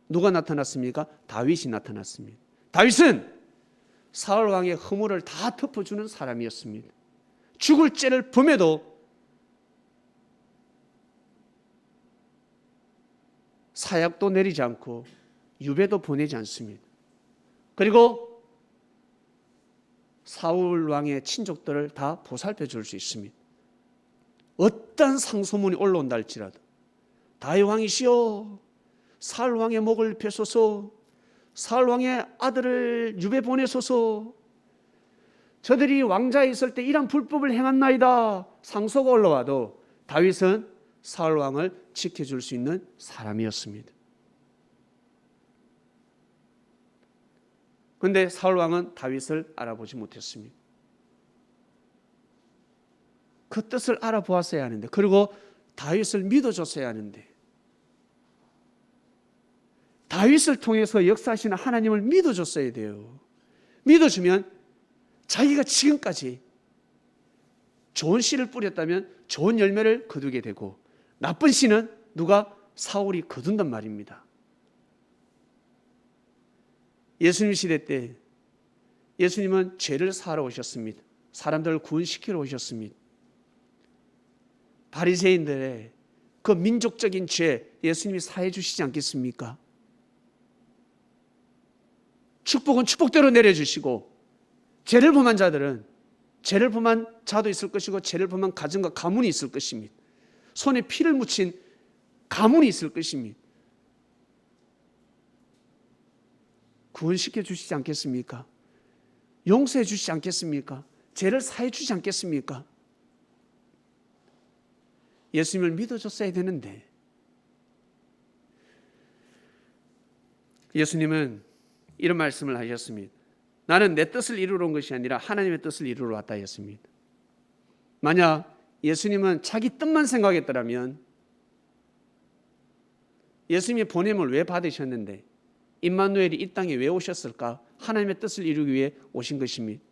누가 나타났습니까? 다윗이 나타났습니다. 다윗은 사울 왕의 허물을 다 덮어주는 사람이었습니다. 죽을 죄를 범해도 사약도 내리지 않고 유배도 보내지 않습니다. 그리고 사울 왕의 친족들을 다 보살펴 줄 수 있습니다. 어떤 상소문이 올라온다 할지라도 다윗 왕이시여 사울 왕의 목을 베소서, 사울 왕의 아들을 유배 보내소서, 저들이 왕자에 있을 때 이런 불법을 행한나이다 상소가 올라와도 다윗은 사울 왕을 지켜줄 수 있는 사람이었습니다. 그런데 사울 왕은 다윗을 알아보지 못했습니다. 그 뜻을 알아보았어야 하는데, 그리고 다윗을 믿어줬어야 하는데, 다윗을 통해서 역사하시는 하나님을 믿어줬어야 돼요. 믿어주면 자기가 지금까지 좋은 씨를 뿌렸다면 좋은 열매를 거두게 되고, 나쁜 씨는 누가? 사울이 거둔단 말입니다. 예수님 시대 때 예수님은 죄를 사하러 오셨습니다. 사람들을 구원시키러 오셨습니다. 바리새인들의 그 민족적인 죄 예수님이 사해 주시지 않겠습니까? 축복은 축복대로 내려주시고 죄를 범한 자들은 죄를 범한 자도 있을 것이고 죄를 범한 가정과 가문이 있을 것입니다. 손에 피를 묻힌 가문이 있을 것입니다. 구원시켜 주시지 않겠습니까? 용서해 주시지 않겠습니까? 죄를 사해 주시지 않겠습니까? 예수님을 믿어줬어야 되는데 예수님은 이런 말씀을 하셨습니다. 나는 내 뜻을 이루러 온 것이 아니라 하나님의 뜻을 이루러 왔다 했습니다. 만약 예수님은 자기 뜻만 생각했더라면 예수님의 보냄을 왜 받으셨는데 임마누엘이 이 땅에 왜 오셨을까? 하나님의 뜻을 이루기 위해 오신 것입니다.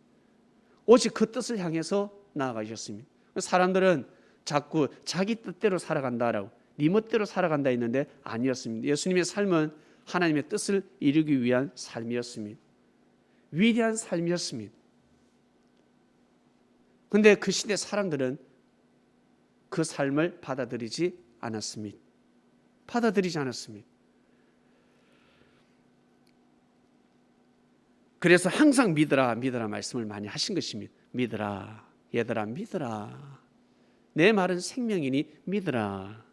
오직 그 뜻을 향해서 나아가셨습니다. 사람들은 자꾸 자기 뜻대로 살아간다라고 네 멋대로 살아간다 했는데 아니었습니다. 예수님의 삶은 하나님의 뜻을 이루기 위한 삶이었습니다. 위대한 삶이었습니다. 그런데 그 시대 사람들은 그 삶을 받아들이지 않았습니다. 받아들이지 않았습니다. 그래서 항상 믿으라 믿으라 말씀을 많이 하신 것입니다. 믿으라 얘들아 믿으라. 내 말은 생명이니 믿으라.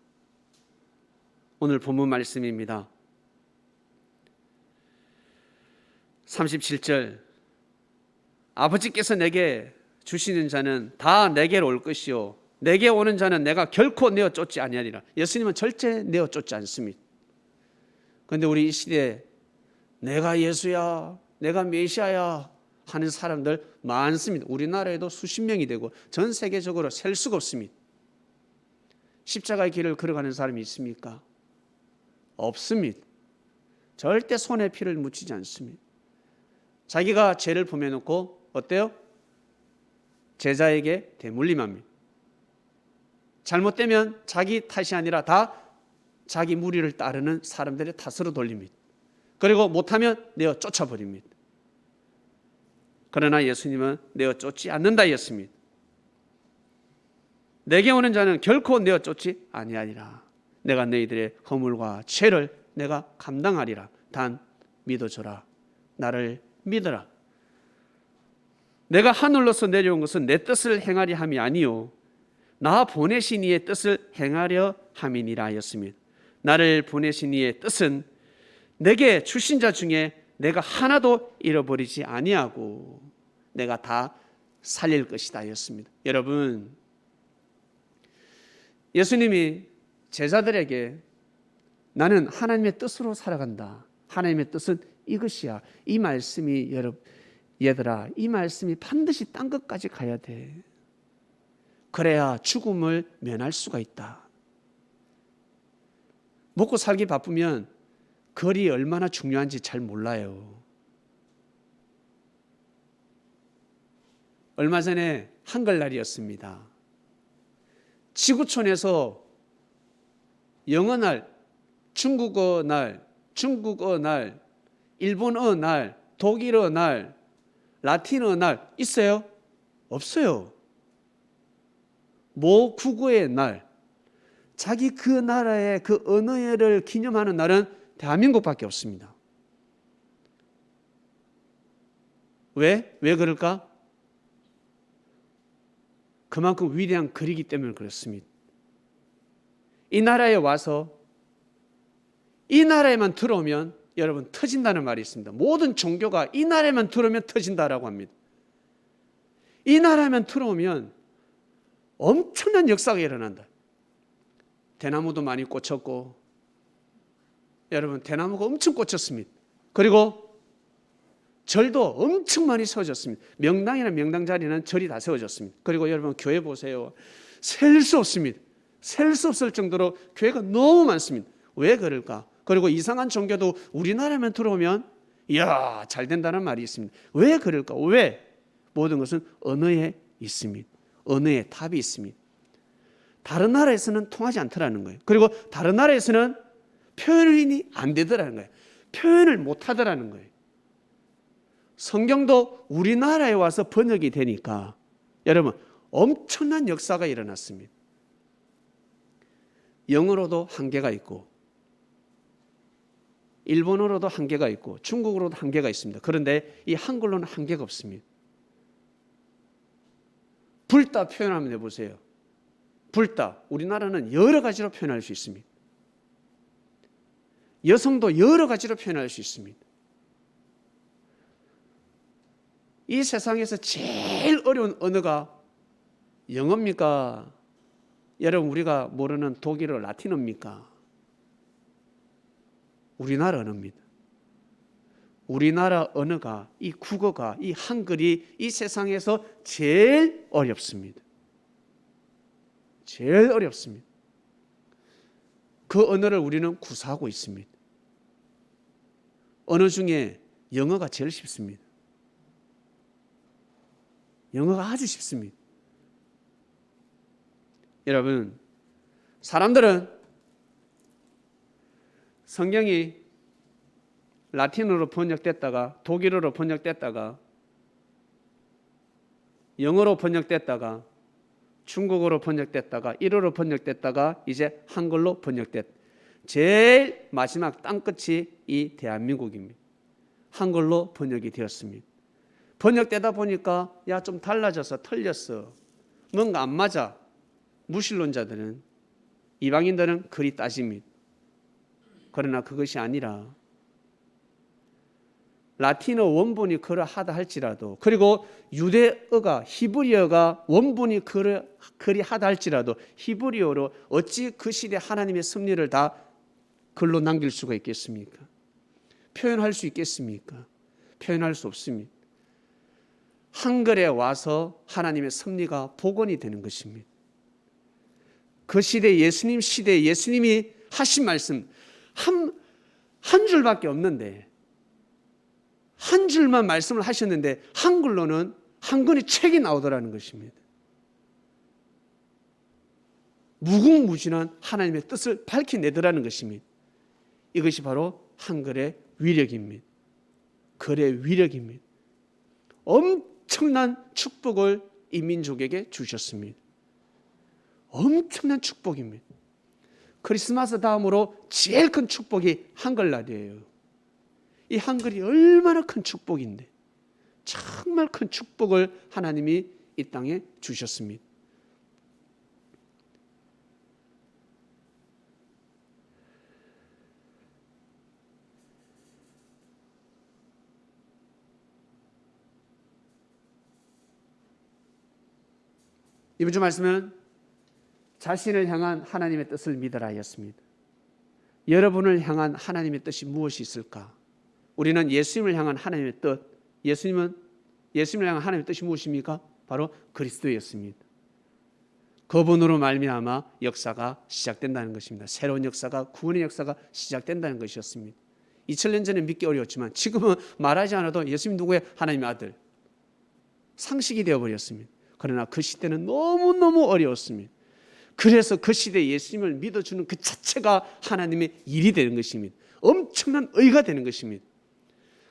오늘 본문 말씀입니다. 37절 아버지께서 내게 주시는 자는 다 내게로 올 것이요 내게 오는 자는 내가 결코 내어 쫓지 아니하리라. 예수님은 절대 내어 쫓지 않습니다. 그런데 우리 이 시대에 내가 예수야 내가 메시아야 하는 사람들 많습니다. 우리나라에도 수십 명이 되고 전 세계적으로 셀 수가 없습니다. 십자가의 길을 걸어가는 사람이 있습니까? 없습니다. 절대 손에 피를 묻히지 않습니다. 자기가 죄를 범해놓고 어때요? 제자에게 대물림합니다. 잘못되면 자기 탓이 아니라 다 자기 무리를 따르는 사람들의 탓으로 돌립니다. 그리고 못하면 내어 쫓아버립니다. 그러나 예수님은 내어 쫓지 않는다 했습니다. 내게 오는 자는 결코 내어 쫓지 아니하리라. 내가 너희들의 허물과 죄를 내가 감당하리라. 단 믿어줘라. 나를 믿어라. 내가 하늘로서 내려온 것은 내 뜻을 행하려 함이 아니요 나 보내신 이의 뜻을 행하려 함이니라 하였습니다. 나를 보내신 이의 뜻은 내게 주신 자 중에 내가 하나도 잃어버리지 아니하고 내가 다 살릴 것이다 하였습니다. 여러분, 예수님이 제자들에게 나는 하나님의 뜻으로 살아간다. 하나님의 뜻은 이것이야. 이 말씀이 얘들아 이 말씀이 반드시 땅 끝까지 가야 돼. 그래야 죽음을 면할 수가 있다. 먹고 살기 바쁘면 거리 얼마나 중요한지 잘 몰라요. 얼마 전에 한글날이었습니다. 지구촌에서 영어 날, 중국어 날, 일본어 날, 독일어 날, 라틴어 날 있어요? 없어요. 모 국어의 날, 자기 그 나라의 그 언어를 기념하는 날은 대한민국밖에 없습니다. 왜? 왜 그럴까? 그만큼 위대한 글이기 때문에 그렇습니다. 이 나라에 와서 이 나라에만 들어오면 여러분 터진다는 말이 있습니다. 모든 종교가 이 나라에만 들어오면 터진다라고 합니다. 이 나라에만 들어오면 엄청난 역사가 일어난다. 대나무도 많이 꽂혔고 여러분 대나무가 엄청 꽂혔습니다. 그리고 절도 엄청 많이 세워졌습니다. 명당이나 명당 자리는 절이 다 세워졌습니다. 그리고 여러분 교회 보세요. 셀 수 없습니다. 셀 수 없을 정도로 교회가 너무 많습니다. 왜 그럴까? 그리고 이상한 종교도 우리나라에만 들어오면 이야 잘 된다는 말이 있습니다. 왜 그럴까? 왜? 모든 것은 언어에 있습니다. 언어에 답이 있습니다. 다른 나라에서는 통하지 않더라는 거예요. 그리고 다른 나라에서는 표현이 안 되더라는 거예요. 표현을 못 하더라는 거예요. 성경도 우리나라에 와서 번역이 되니까 여러분 엄청난 역사가 일어났습니다. 영어로도 한계가 있고 일본어로도 한계가 있고 중국어로도 한계가 있습니다. 그런데 이 한글로는 한계가 없습니다. 불다 표현하면 해보세요. 불다. 우리나라는 여러 가지로 표현할 수 있습니다. 여성도 여러 가지로 표현할 수 있습니다. 이 세상에서 제일 어려운 언어가 영어입니까? 여러분 우리가 모르는 독일어, 라틴어입니까? 우리나라 언어입니다. 우리나라 언어가, 이 국어가, 이 한글이 이 세상에서 제일 어렵습니다. 제일 어렵습니다. 그 언어를 우리는 구사하고 있습니다. 언어 중에 영어가 제일 쉽습니다. 영어가 아주 쉽습니다. 여러분, 사람들은 성경이 라틴어로 번역됐다가 독일어로 번역됐다가 영어로 번역됐다가 중국어로 번역됐다가 일어로 번역됐다가 이제 한글로 번역됐. 제일 마지막 땅끝이 이 대한민국입니다. 한글로 번역이 되었습니다. 번역되다 보니까 야 좀 달라져서 틀렸어. 뭔가 안 맞아. 무신론자들은 이방인들은 그리 따집니다. 그러나 그것이 아니라 라틴어 원본이 그러하다 할지라도 그리고 유대어가 히브리어가 원본이 그리하다 할지라도 히브리어로 어찌 그 시대 하나님의 섭리를 다 글로 남길 수가 있겠습니까? 표현할 수 있겠습니까? 표현할 수 없습니다. 한글에 와서 하나님의 섭리가 복원이 되는 것입니다. 그 시대 예수님 시대에 예수님이 하신 말씀 한 줄밖에 없는데 한 줄만 말씀을 하셨는데 한글로는 한 권의 책이 나오더라는 것입니다. 무궁무진한 하나님의 뜻을 밝혀내더라는 것입니다. 이것이 바로 한글의 위력입니다. 글의 위력입니다. 엄청난 축복을 이 민족에게 주셨습니다. 엄청난 축복입니다. 크리스마스 다음으로 제일 큰 축복이 한글날이에요. 이 한글이 얼마나 큰 축복인데 정말 큰 축복을 하나님이 이 땅에 주셨습니다. 이번 주 말씀은 자신을 향한 하나님의 뜻을 믿으라였습니다. 여러분을 향한 하나님의 뜻이 무엇이 있을까? 우리는 예수님을 향한 하나님의 뜻, 예수님을 향한 하나님의 뜻이 무엇입니까? 바로 그리스도였습니다. 그분으로 말미암아 역사가 시작된다는 것입니다. 새로운 역사가, 구원의 역사가 시작된다는 것이었습니다. 2000년 전에 믿기 어려웠지만 지금은 말하지 않아도 예수님 누구의 하나님의 아들 상식이 되어버렸습니다. 그러나 그 시대는 너무너무 어려웠습니다. 그래서 그 시대에 예수님을 믿어주는 그 자체가 하나님의 일이 되는 것입니다. 엄청난 의가 되는 것입니다.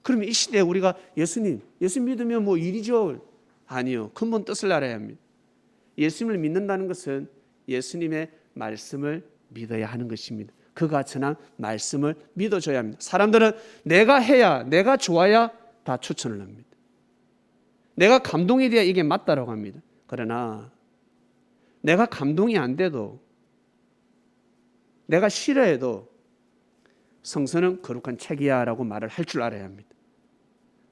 그러면 이 시대에 우리가 예수님 믿으면 뭐 일이죠? 아니요. 근본 뜻을 알아야 합니다. 예수님을 믿는다는 것은 예수님의 말씀을 믿어야 하는 것입니다. 그가 전한 말씀을 믿어줘야 합니다. 사람들은 내가 해야, 내가 좋아야 다 추천을 합니다. 내가 감동이 돼야 이게 맞다라고 합니다. 그러나 내가 감동이 안 돼도 내가 싫어해도 성서는 거룩한 책이야 라고 말을 할 줄 알아야 합니다.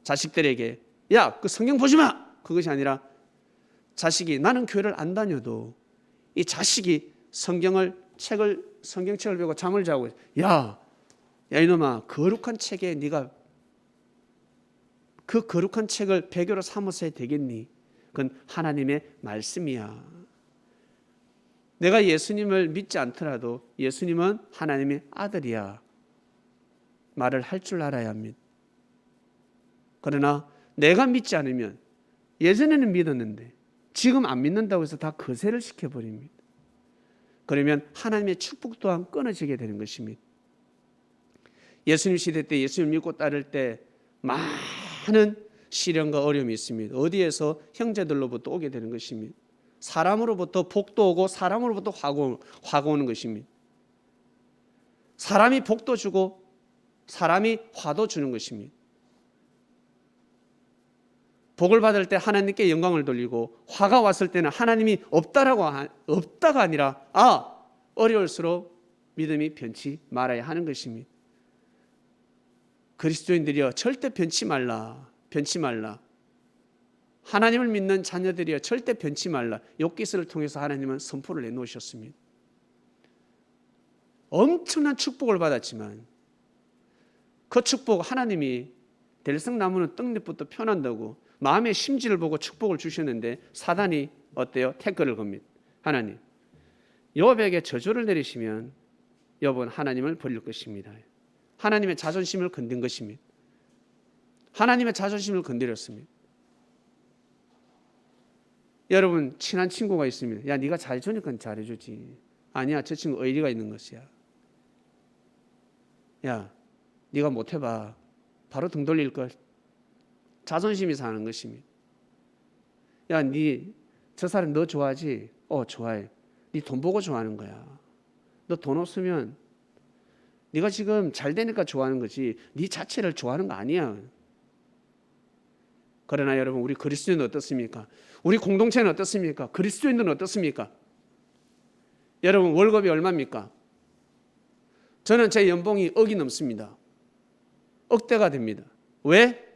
자식들에게 야, 그 성경 보지 마! 그것이 아니라 자식이 나는 교회를 안 다녀도 이 자식이 성경책을 배우고 잠을 자고 야 이놈아 거룩한 책에 네가 그 거룩한 책을 배교로 삼아서 되겠니? 그건 하나님의 말씀이야. 내가 예수님을 믿지 않더라도 예수님은 하나님의 아들이야. 말을 할 줄 알아야 합니다. 그러나 내가 믿지 않으면 예전에는 믿었는데 지금 안 믿는다고 해서 다 거세를 시켜버립니다. 그러면 하나님의 축복 또한 끊어지게 되는 것입니다. 예수님 시대 때 예수님 믿고 따를 때 많은 시련과 어려움이 있습니다. 어디에서? 형제들로부터 오게 되는 것입니다. 사람으로부터 복도 오고 사람으로부터 화가 오는 것입니다. 사람이 복도 주고 사람이 화도 주는 것입니다. 복을 받을 때 하나님께 영광을 돌리고 화가 왔을 때는 하나님이 없다가 아니라 어려울수록 믿음이 변치 말아야 하는 것입니다. 그리스도인들이여 절대 변치 말라. 하나님을 믿는 자녀들이여 절대 변치 말라. 욥기서를 통해서 하나님은 선포를 내놓으셨습니다. 엄청난 축복을 받았지만 그 축복, 하나님이 대성나무는 떡잎부터 펴난다고 마음의 심지를 보고 축복을 주셨는데 사단이 어때요? 태클을 겁니다. 하나님, 욥에게 저주를 내리시면 욥은 하나님을 버릴 것입니다. 하나님의 자존심을 건든 것입니다. 하나님의 자존심을 건드렸습니다. 여러분, 친한 친구가 있습니다. 야, 네가 잘해주니까 잘해주지. 아니야, 저 친구 의리가 있는 것이야. 야, 네가 못해봐. 바로 등 돌릴걸. 자존심이 사는 것입니다. 야, 저 사람 너 좋아하지? 좋아해. 네 돈 보고 좋아하는 거야. 너 돈 없으면 네가 지금 잘 되니까 좋아하는 거지 네 자체를 좋아하는 거 아니야. 그러나 여러분, 우리 그리스도인은 어떻습니까? 우리 공동체는 어떻습니까? 그리스도인들은 어떻습니까? 여러분, 월급이 얼마입니까? 저는 제 연봉이 억이 넘습니다. 억대가 됩니다. 왜?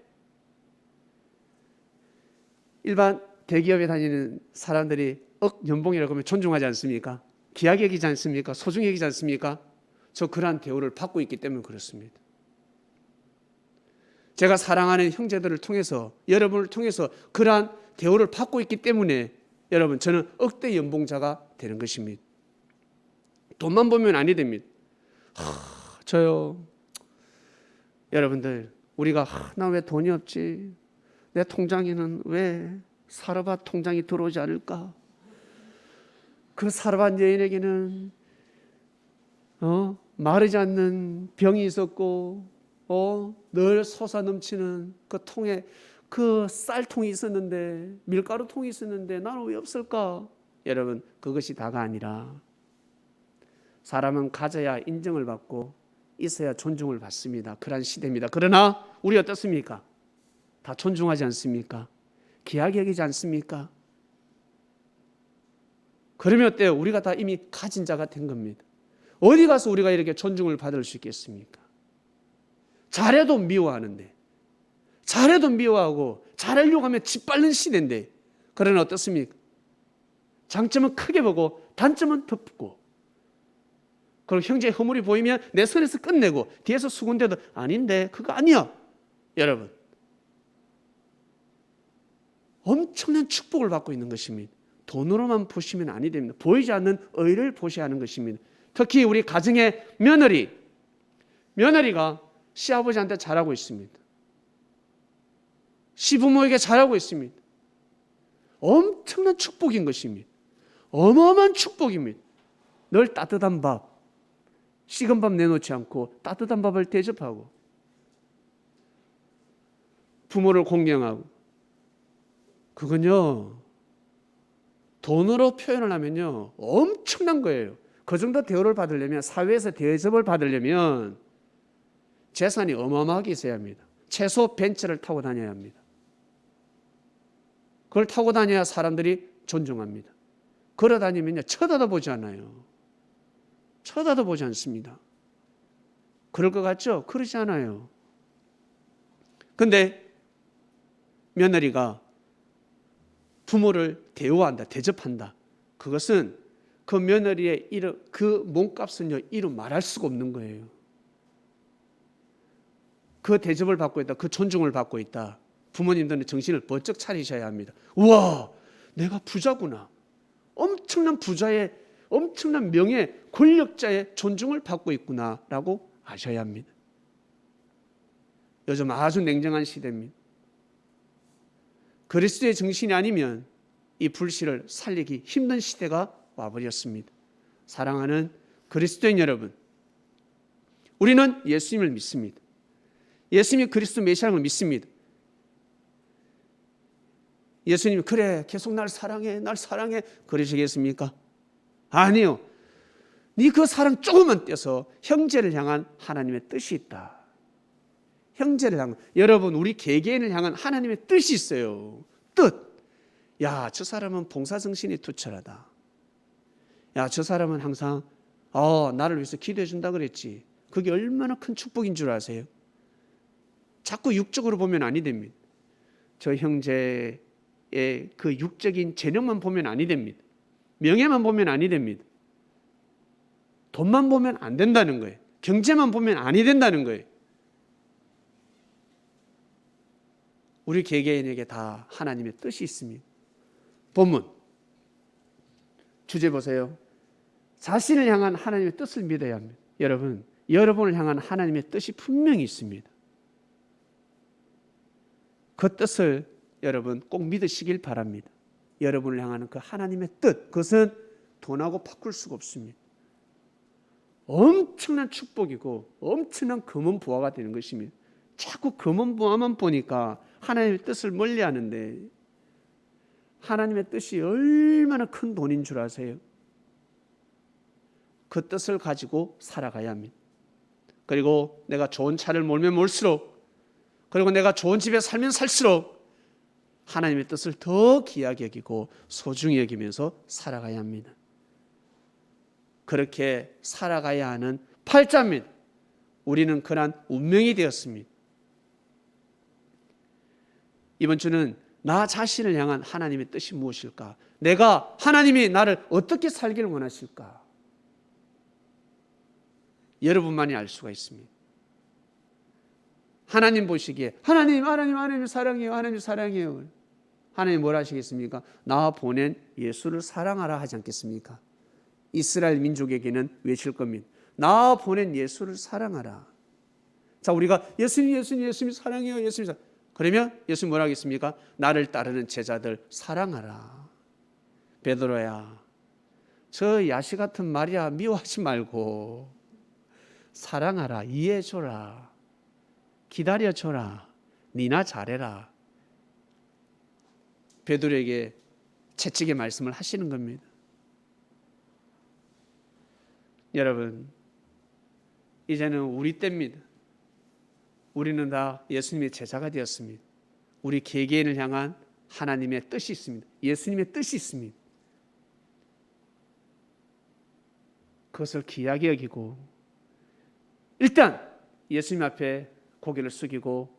일반 대기업에 다니는 사람들이 연봉이라고 하면 존중하지 않습니까? 귀하게 여기지 않습니까? 소중히 여기지 않습니까? 저 그러한 대우를 받고 있기 때문에 그렇습니다. 제가 사랑하는 형제들을 통해서, 여러분을 통해서 그러한 대우를 받고 있기 때문에 여러분, 저는 억대 연봉자가 되는 것입니다. 돈만 보면 아니 됩니다. 저요, 여러분들, 우리가 나 왜 돈이 없지? 내 통장에는 왜 사르밧 통장이 들어오지 않을까? 그 사르밧 여인에게는 마르지 않는 병이 있었고 늘 솟아 넘치는 그 통에 그 쌀통이 있었는데, 밀가루통이 있었는데 나는 왜 없을까? 여러분, 그것이 다가 아니라 사람은 가져야 인정을 받고 있어야 존중을 받습니다. 그런 시대입니다. 그러나 우리 어떻습니까? 다 존중하지 않습니까? 귀하게 여기지 않습니까? 그러면 어때요? 우리가 다 이미 가진 자가 된 겁니다. 어디 가서 우리가 이렇게 존중을 받을 수 있겠습니까? 잘해도 미워하는데, 잘해도 미워하고 잘하려고 하면 짓밟는 시대인데, 그러나 어떻습니까? 장점은 크게 보고 단점은 덮고, 그리고 형제의 허물이 보이면 내 선에서 끝내고 뒤에서 수군대도 아닌데 그거 아니야. 여러분, 엄청난 축복을 받고 있는 것입니다. 돈으로만 보시면 아니 됩니다. 보이지 않는 의를 보셔야 하는 것입니다. 특히 우리 가정의 며느리가 시아버지한테 잘하고 있습니다. 시부모에게 잘하고 있습니다. 엄청난 축복인 것입니다. 어마어마한 축복입니다. 늘 따뜻한 밥, 식은 밥 내놓지 않고 따뜻한 밥을 대접하고 부모를 공경하고, 그건요 돈으로 표현을 하면요 엄청난 거예요. 그 정도 대우를 받으려면, 사회에서 대접을 받으려면 재산이 어마어마하게 있어야 합니다. 최소 벤츠를 타고 다녀야 합니다. 그걸 타고 다녀야 사람들이 존중합니다. 걸어 다니면요 쳐다도 보지 않아요. 쳐다도 보지 않습니다. 그럴 것 같죠? 그러지 않아요. 근데 며느리가 부모를 대우한다, 대접한다. 그것은 그 며느리의 그 몸값은요 이루 말할 수가 없는 거예요. 그 대접을 받고 있다, 그 존중을 받고 있다. 부모님들은 정신을 번쩍 차리셔야 합니다. 우와, 내가 부자구나. 엄청난 부자의, 엄청난 명예, 권력자의 존중을 받고 있구나라고 아셔야 합니다. 요즘 아주 냉정한 시대입니다. 그리스도의 정신이 아니면 이 불씨를 살리기 힘든 시대가 와버렸습니다. 사랑하는 그리스도인 여러분, 우리는 예수님을 믿습니다. 예수님이 그리스도 메시아를 믿습니다. 예수님이 그래 계속 날 사랑해 날 사랑해 그러시겠습니까? 아니요. 네 그 사랑 조금만 떼서 형제를 향한 하나님의 뜻이 있다. 형제를 향한, 여러분 우리 개개인을 향한 하나님의 뜻이 있어요. 뜻. 야, 저 사람은 봉사정신이 투철하다. 야, 저 사람은 항상 나를 위해서 기도해 준다 그랬지. 그게 얼마나 큰 축복인 줄 아세요? 자꾸 육적으로 보면 아니 됩니다. 저 형제의 그 육적인 재능만 보면 아니 됩니다. 명예만 보면 아니 됩니다. 돈만 보면 안 된다는 거예요. 경제만 보면 아니 된다는 거예요. 우리 개개인에게 다 하나님의 뜻이 있습니다. 본문 주제 보세요. 자신을 향한 하나님의 뜻을 믿어야 합니다. 여러분, 여러분을 향한 하나님의 뜻이 분명히 있습니다. 그 뜻을 여러분 꼭 믿으시길 바랍니다. 여러분을 향하는 그 하나님의 뜻, 그것은 돈하고 바꿀 수가 없습니다. 엄청난 축복이고 엄청난 금은 부화가 되는 것입니다. 자꾸 금은 부화만 보니까 하나님의 뜻을 멀리하는데, 하나님의 뜻이 얼마나 큰 돈인 줄 아세요? 그 뜻을 가지고 살아가야 합니다. 그리고 내가 좋은 차를 몰면 몰수록, 그리고 내가 좋은 집에 살면 살수록 하나님의 뜻을 더 귀하게 여기고 소중히 여기면서 살아가야 합니다. 그렇게 살아가야 하는 팔자입니다. 우리는 그러한 운명이 되었습니다. 이번 주는 나 자신을 향한 하나님의 뜻이 무엇일까? 내가, 하나님이 나를 어떻게 살기를 원하실까? 여러분만이 알 수가 있습니다. 하나님 보시기에 하나님 사랑해요. 하나님 사랑해요. 하나님 뭘 하시겠습니까? 나 보낸 예수를 사랑하라 하지 않겠습니까? 이스라엘 민족에게는 외칠 겁니다. 나 보낸 예수를 사랑하라. 자, 우리가 예수님 사랑해요. 예수님 사랑해요. 그러면 예수님 뭐라 하겠습니까? 나를 따르는 제자들 사랑하라. 베드로야, 저 야시 같은 말이야 미워하지 말고 사랑하라. 이해해줘라. 기다려줘라. 니나 잘해라. 베드로에게 채찍의 말씀을 하시는 겁니다. 여러분, 이제는 우리 때입니다. 우리는 다 예수님의 제자가 되었습니다. 우리 개개인을 향한 하나님의 뜻이 있습니다. 예수님의 뜻이 있습니다. 그것을 귀하게 여기고 일단 예수님 앞에 고개를 숙이고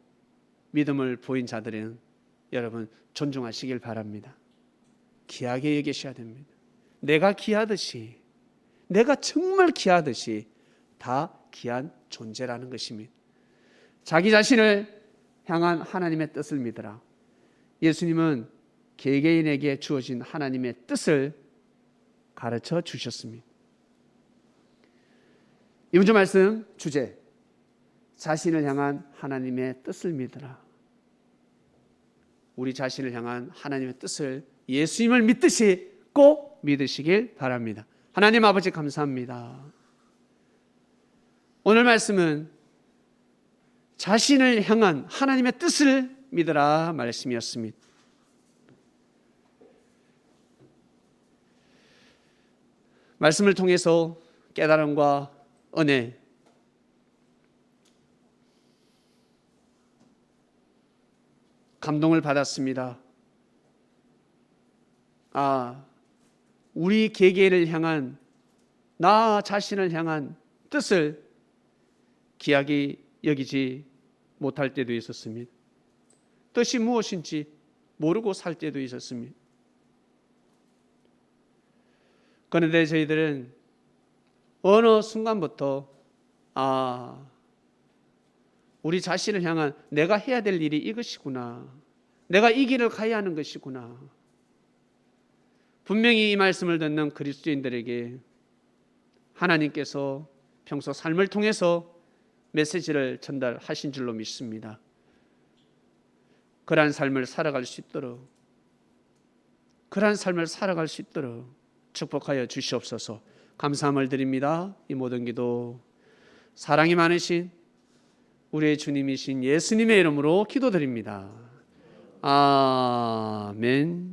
믿음을 보인 자들은 여러분 존중하시길 바랍니다. 귀하게 여기셔야 됩니다. 내가 귀하듯이, 내가 정말 귀하듯이 다 귀한 존재라는 것입니다. 자기 자신을 향한 하나님의 뜻을 믿으라. 예수님은 개개인에게 주어진 하나님의 뜻을 가르쳐 주셨습니다. 이번 주 말씀 주제, 자신을 향한 하나님의 뜻을 믿으라. 우리 자신을 향한 하나님의 뜻을 예수님을 믿듯이 꼭 믿으시길 바랍니다. 하나님 아버지 감사합니다. 오늘 말씀은 자신을 향한 하나님의 뜻을 믿으라 말씀이었습니다. 말씀을 통해서 깨달음과 은혜, 감동을 받았습니다. 우리 개개인을 향한, 나 자신을 향한 뜻을 귀하게 여기지 못할 때도 있었습니다. 뜻이 무엇인지 모르고 살 때도 있었습니다. 그런데 저희들은 어느 순간부터 우리 자신을 향한 내가 해야 될 일이 이것이구나, 내가 이 길을 가야 하는 것이구나. 분명히 이 말씀을 듣는 그리스도인들에게 하나님께서 평소 삶을 통해서 메시지를 전달하신 줄로 믿습니다. 그러한 삶을 살아갈 수 있도록, 축복하여 주시옵소서. 감사함을 드립니다. 이 모든 기도 사랑이 많으신 우리의 주님이신 예수님의 이름으로 기도드립니다. 아멘.